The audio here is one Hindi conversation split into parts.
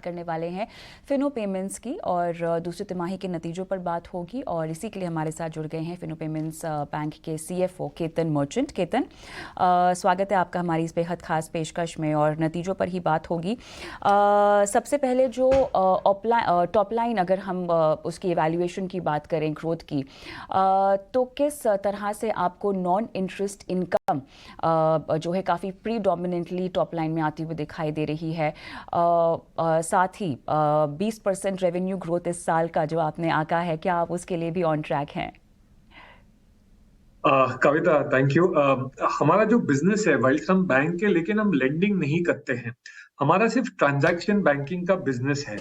करने वाले हैं फिनो पेमेंट्स की और दूसरी तिमाही के नतीजों पर बात होगी और इसी के लिए हमारे साथ जुड़ गए हैं फिनो पेमेंट्स बैंक के सीएफओ केतन मर्चेंट। केतन, स्वागत है आपका हमारी इस बेहद खास पेशकश में और नतीजों पर ही बात होगी। सबसे पहले जो टॉप लाइन अगर हम उसकी एवैल्यूएशन की बात करें ग्रोथ की, तो किस तरह से आपको नॉन इंटरेस्ट इनकम जो है काफ़ी प्रीडोमिनेंटली टॉप लाइन में आती हुई दिखाई दे रही है। साथ ही 20% रेवेन्यू ग्रोथ इस साल का जो आपने आंका है, क्या आप उसके लिए भी ऑन ट्रैक हैं? कविता, थैंक यू। हमारा जो बिजनेस है वाइल्ड हम बैंक है, लेकिन हम लेंडिंग नहीं करते हैं। हमारा सिर्फ ट्रांजैक्शन बैंकिंग का बिजनेस है।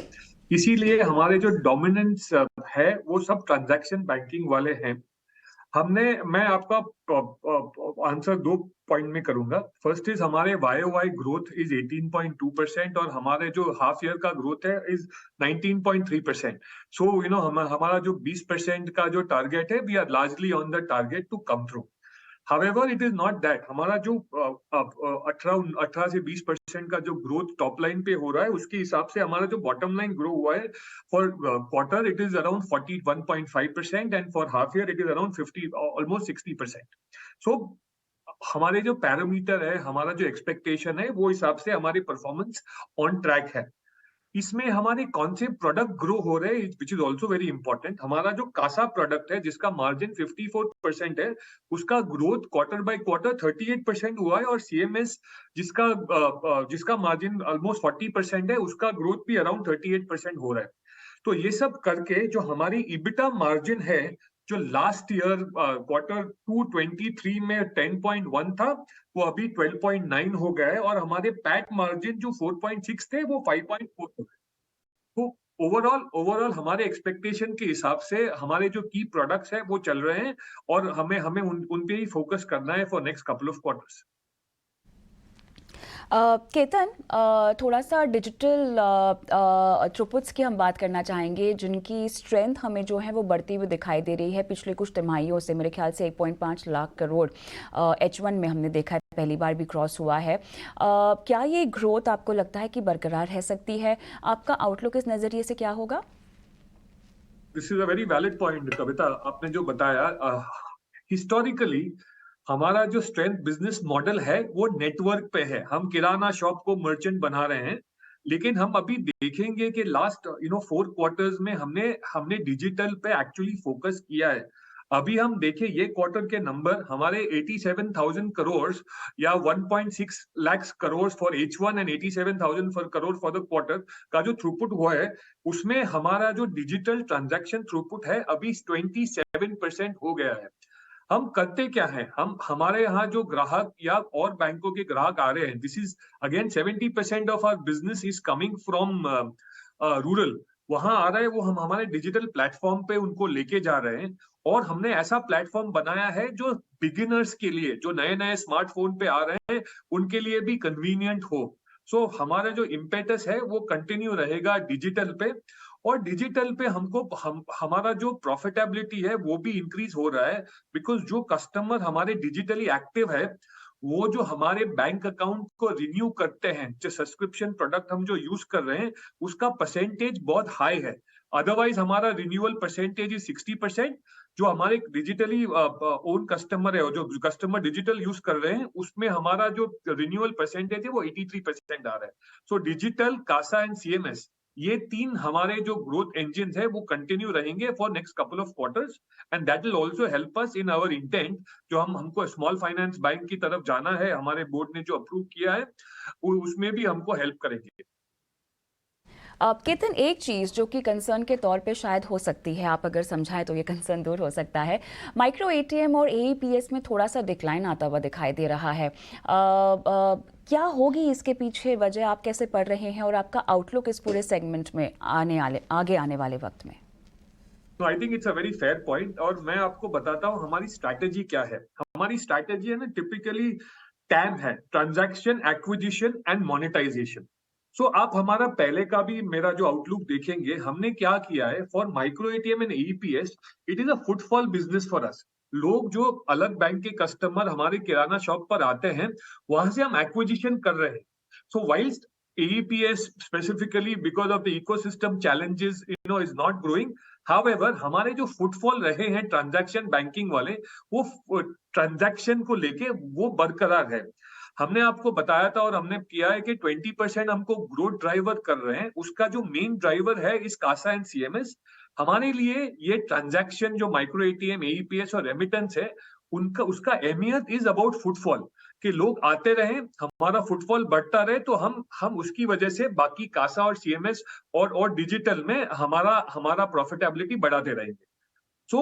इसीलिए हमारे जो डोमिनेंस है वो सब ट्रांजैक्शन बैंकिंग वाले हैं। मैं आपका आंसर दो पॉइंट में करूंगा। फर्स्ट इज हमारे YOY ग्रोथ इज 18.2% और हमारे जो हाफ ईयर का ग्रोथ है इज 19.3%। सो हमारा जो 20% का जो टारगेट है, we are largely on the target to come through. However, it is not that हमारा जो 18 से 20% का जो ग्रोथ टॉप लाइन पे हो रहा है, उसके हिसाब से हमारा जो बॉटम लाइन ग्रो हुआ है for quarter it is around 41.5% and for half year it is around 50 almost 60%। सो हमारे जो पैरामीटर है, हमारा जो एक्सपेक्टेशन है, वो हिसाब से हमारी परफॉर्मेंस ऑन ट्रैक है। इसमें हमारे कौन से प्रोडक्ट ग्रो हो रहे हैं, which is also very important. हमारा जो कासा प्रोडक्ट है जिसका मार्जिन 54% है, उसका ग्रोथ क्वार्टर बाय क्वार्टर 38% हुआ है और सीएमएस जिसका मार्जिन ऑलमोस्ट 40% है, उसका ग्रोथ भी अराउंड 38% हो रहा है। तो ये सब करके जो हमारी इबिटा मार्जिन है, जो लास्ट ईयर क्वार्टर 2 23 में 10.1 था, वो अभी 12.9 हो गया है और हमारे पैट मार्जिन जो 4.6 थे वो 5.4 हो गए। तो ओवरऑल हमारे एक्सपेक्टेशन के हिसाब से हमारे जो की प्रोडक्ट्स है वो चल रहे हैं और हमें हमें उन पे ही फोकस करना है for next couple of quarters. Ketan, थोड़ा सा डिजिटल थ्रूपुट्स की हम बात करना चाहेंगे जिनकी स्ट्रेंथ हमें जो है वो बढ़ती हुई दिखाई दे रही है पिछले कुछ तिमाहियों से। मेरे ख्याल से 1.5 लाख करोड़ H1 में हमने देखा है, पहली बार भी क्रॉस हुआ है। क्या ये ग्रोथ आपको लगता है कि बरकरार रह सकती है? आपका आउटलुक इस नज़रिए से क्या होगा? This is a very valid point Kavita, आपने जो बताया। हिस्टोरिकली हमारा जो स्ट्रेंथ बिजनेस मॉडल है वो नेटवर्क पे है। हम किराना शॉप को मर्चेंट बना रहे हैं, लेकिन हम अभी देखेंगे कि लास्ट 4 क्वार्टर्स में हमने हमने डिजिटल पे एक्चुअली फोकस किया है। अभी हम देखें ये क्वार्टर के नंबर हमारे 87,000 करोड़ या 1.6 lakh crore for H1 and 87,000 for crore for the quarter का जो थ्रूपुट हुआ है, उसमें हमारा जो डिजिटल ट्रांजैक्शन थ्रूपुट है अभी 27% हो गया है। हम करते क्या है, हम हमारे यहाँ जो ग्राहक या और बैंकों के ग्राहक आ रहे हैं, this is again 70% of our business is coming from rural. वहां आ रहा है वो, हम हमारे डिजिटल प्लेटफॉर्म पे उनको लेके जा रहे हैं और हमने ऐसा प्लेटफॉर्म बनाया है जो बिगिनर्स के लिए, जो नए नए स्मार्टफोन पे आ रहे हैं, उनके लिए भी कन्वीनियंट हो। सो हमारा जो इम्पेटस है वो कंटिन्यू रहेगा डिजिटल पे। और डिजिटल पे हमारा जो प्रॉफिटेबिलिटी है वो भी इंक्रीज हो रहा है, बिकॉज जो कस्टमर हमारे डिजिटली एक्टिव है, वो जो हमारे बैंक अकाउंट को रिन्यू करते हैं, जो सब्सक्रिप्शन प्रोडक्ट हम जो यूज कर रहे हैं, उसका परसेंटेज बहुत हाई है। अदरवाइज हमारा रिन्यूअल परसेंटेज इज 60%। जो हमारे डिजिटली ओन कस्टमर है और जो कस्टमर डिजिटल यूज कर रहे हैं, उसमें हमारा जो रिन्यूअल परसेंटेज है वो 83% आ रहा है। So digital, CASA and CMS, ये तीन हमारे जो ग्रोथ इंजन है वो कंटिन्यू रहेंगे for next couple of quarters and that will also help us in our intent. जो हमको स्मॉल फाइनेंस बैंक की तरफ जाना है, हमारे बोर्ड ने जो अप्रूव किया है, उसमें भी हमको हेल्प करेंगे। केतन, एक चीज़ जो कि कंसर्न के तौर पे शायद हो सकती है, आप अगर समझाएं तो ये कंसर्न दूर हो सकता है। माइक्रो एटीएम और AEPS में थोड़ा सा डिक्लाइन आता हुआ दिखाई दे रहा है। क्या होगी इसके पीछे वजह, आप कैसे पढ़ रहे हैं और आपका आउटलुक इस पूरे सेगमेंट में आगे आने वाले वक्त में? तो I think it's a very fair point और मैं आपको बताता हूँ हमारी स्ट्रैटेजी क्या है। हमारी स्ट्रैटेजी है ना, टिपिकली टैम है, ट्रांजैक्शन एक्विजिशन एंड मोनेटाइजेशन। सो आप हमारा पहले का भी मेरा जो आउटलुक देखेंगे, हमने क्या किया है for micro ATM and AEPS, it is a footfall business for us. लोग जो अलग बैंक के कस्टमर हमारे किराना शॉप पर आते हैं, वहां से हम एक्विजिशन कर रहे हैं। सो वाइल्स AEPS specifically because of the ecosystem challenges, is not growing. However, हमारे जो फुटफॉल रहे हैं ट्रांजैक्शन बैंकिंग वाले, वो ट्रांजैक्शन को लेके वो बरकरार है। हमने आपको बताया था और हमने किया है कि 20% हमको ग्रोथ ड्राइवर कर रहे हैं। उसका जो मेन ड्राइवर है इस कासा एंड CMS। हमारे लिए ये ट्रांजैक्शन जो माइक्रो ATM, AEPS और रेमिटेंस है, उसका अहमियत इज अबाउट फुटफॉल, कि लोग आते रहे, हमारा फुटफॉल बढ़ता रहे, तो हम उसकी वजह से बाकी कासा और CMS और डिजिटल में हमारा प्रॉफिटेबिलिटी बढ़ाते रहेंगे। So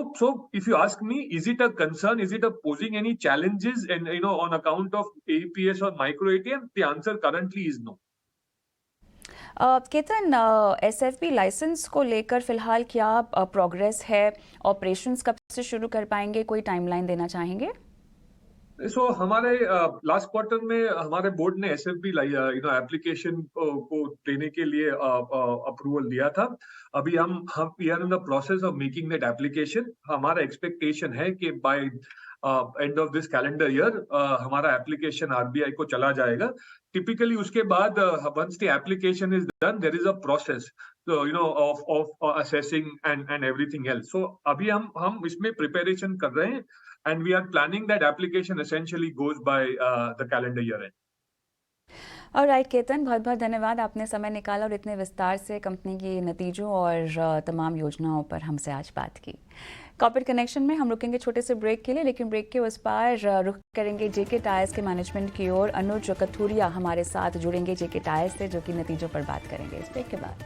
if you ask me, is it a concern? Is it posing any challenges and on account of AEPS or micro ATM? The answer currently is no. Ketan, SFB licence को लेकर फिलहाल क्या प्रोग्रेस है? ऑपरेशंस कब से शुरू कर पाएंगे? कोई टाइमलाइन देना चाहेंगे? सो हमारे लास्ट क्वार्टर में हमारे बोर्ड ने SFB एप्लीकेशन को देने के लिए अप्रूवल दिया था। अभी हम we are in the process of making that application. हमारा एक्सपेक्टेशन है कि by end of this calendar year हमारा एप्लीकेशन RBI को चला जाएगा। टिपिकली उसके बाद once the application is done, there is a process of assessing and everything else. So अभी हम इसमें प्रिपरेशन कर रहे हैं and we are planning that application essentially goes by the calendar year end. Alright Ketan, बहुत बहुत धन्यवाद, आपने समय निकाला और इतने विस्तार से कंपनी की नतीजों और तमाम योजनाओं पर हमसे आज बात की। कॉर्पोरेट कनेक्शन में हम रुकेंगे छोटे से ब्रेक के लिए, लेकिन ब्रेक के उस पार रुख करेंगे JK टायर्स के मैनेजमेंट की ओर। अनुज कथूरिया हमारे साथ जुड़ेंगे JK टायर्स से, जो कि नतीजों पर बात करेंगे इस ब्रेक के बाद।